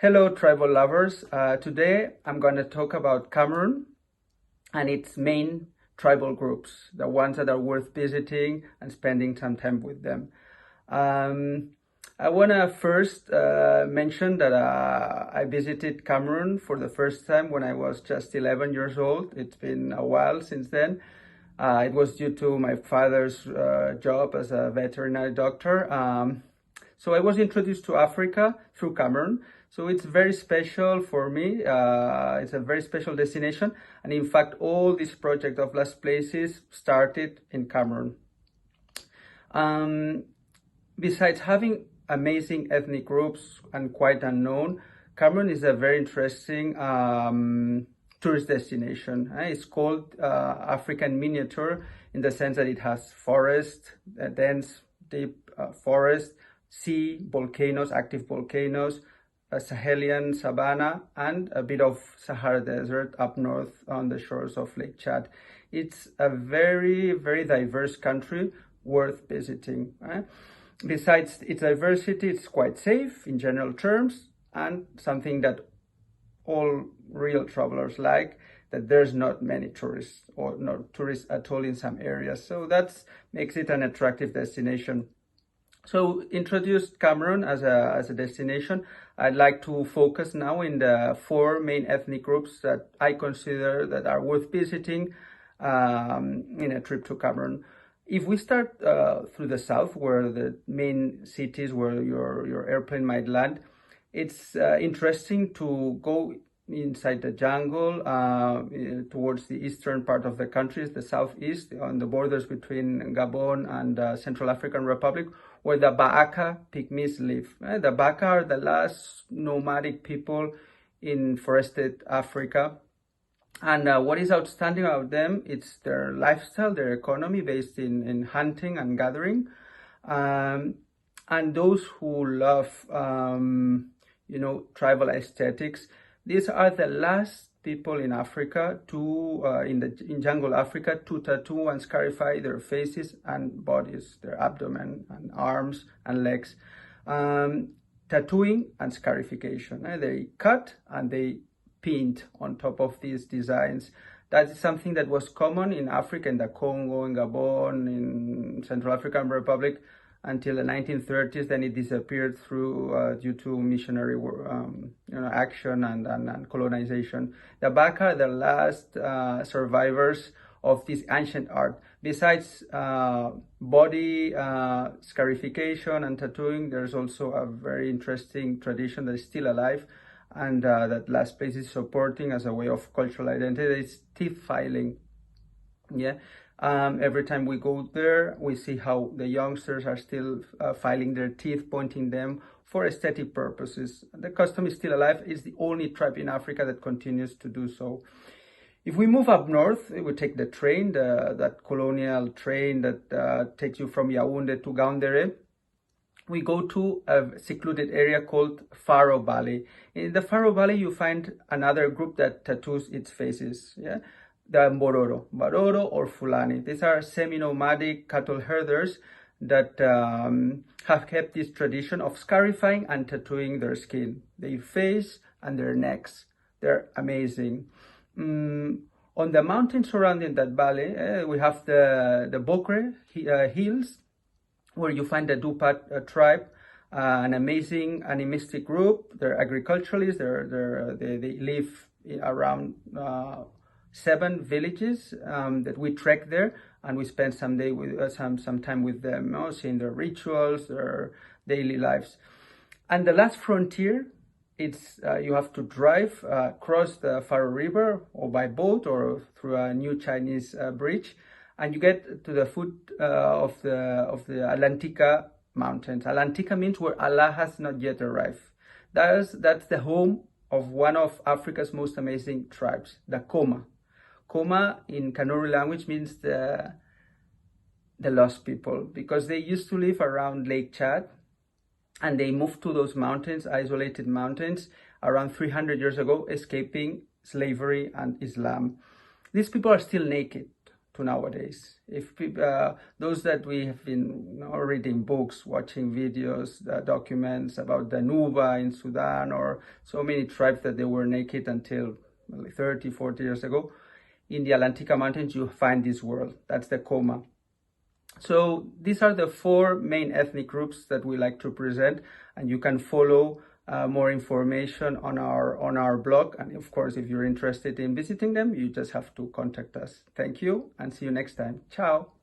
Hello, tribal lovers. Today I'm going to talk about Cameroon and its main tribal groups, the ones that are worth visiting and spending some time with them. I want to first mention that I visited Cameroon for the first time when I was just 11 years old. It's been a while since then. It was due to my father's job as a veterinary doctor. So I was introduced to Africa through Cameroon. So it's very special for me. It's a very special destination. And in fact, all this project of Last Places started in Cameroon. Besides having amazing ethnic groups and quite unknown, Cameroon is a very interesting tourist destination. It's called African miniature in the sense that it has forest, dense, deep forest, sea, volcanoes, active volcanoes, a Sahelian savanna, and a bit of Sahara Desert up north on the shores of Lake Chad. It's a very, very diverse country worth visiting. Besides its diversity, it's quite safe in general terms, and something that all real travelers like, that there's not many tourists or no tourists at all in some areas. So that makes it an attractive destination. So introduced Cameroon as a destination. I'd like to focus now in the four main ethnic groups that I consider that are worth visiting in a trip to Cameroon. If we start through the south, where the main cities where your airplane might land, it's interesting to go inside the jungle towards the eastern part of the country, the southeast, on the borders between Gabon and Central African Republic, where the Baaka pygmies live. The Baaka are the last nomadic people in forested Africa. And what is outstanding about them, it's their lifestyle, their economy based in hunting and gathering. And those who love, tribal aesthetics, these are the last people in Africa to, in jungle Africa, to tattoo and scarify their faces and bodies, their abdomen and arms and legs. Tattooing and scarification. They cut and they paint on top of these designs. That is something that was common in Africa, in the Congo, in Gabon, in Central African Republic, until the 1930s. Then it disappeared due to missionary action and colonization. The Baka are the last survivors of this ancient art. Besides body scarification and tattooing, there's also a very interesting tradition that is still alive, and that Last Place is supporting as a way of cultural identity. It's teeth filing. Every time we go there, we see how the youngsters are still filing their teeth, pointing them for aesthetic purposes. The custom is still alive. It's the only tribe in Africa that continues to do so. If we move up north, we take the train, that colonial train that takes you from Yaoundé to Gaoundéré. We go to a secluded area called Faro Valley. In the Faro Valley, you find another group that tattoos its faces. The Mbororo or Fulani. These are semi-nomadic cattle herders that have kept this tradition of scarifying and tattooing their skin, their face and their necks. They're amazing. On the mountains surrounding that valley, we have the Bokre Hills, where you find the Dupat tribe, an amazing animistic group. They're agriculturalists. They live around 7 villages that we trek there, and we spend some time with them, seeing their rituals, their daily lives. And the last frontier, it's you have to drive across the Faro River, or by boat, or through a new Chinese bridge, and you get to the foot of the Atlantika Mountains. Atlantika means where Allah has not yet arrived. That's the home of one of Africa's most amazing tribes, the Koma. Koma in Kanuri language means the lost people, because they used to live around Lake Chad, and they moved to those mountains, isolated mountains, around 300 years ago, escaping slavery and Islam. These people are still naked to nowadays. If those that we have been reading books, watching videos, documents about the Nuba in Sudan, or so many tribes that they were naked until 30, 40 years ago, in the Atlantica Mountains, you find this world. That's the Coma. So these are the 4 main ethnic groups that we like to present, and you can follow more information on our blog. And of course, if you're interested in visiting them, you just have to contact us. Thank you, and see you next time. Ciao.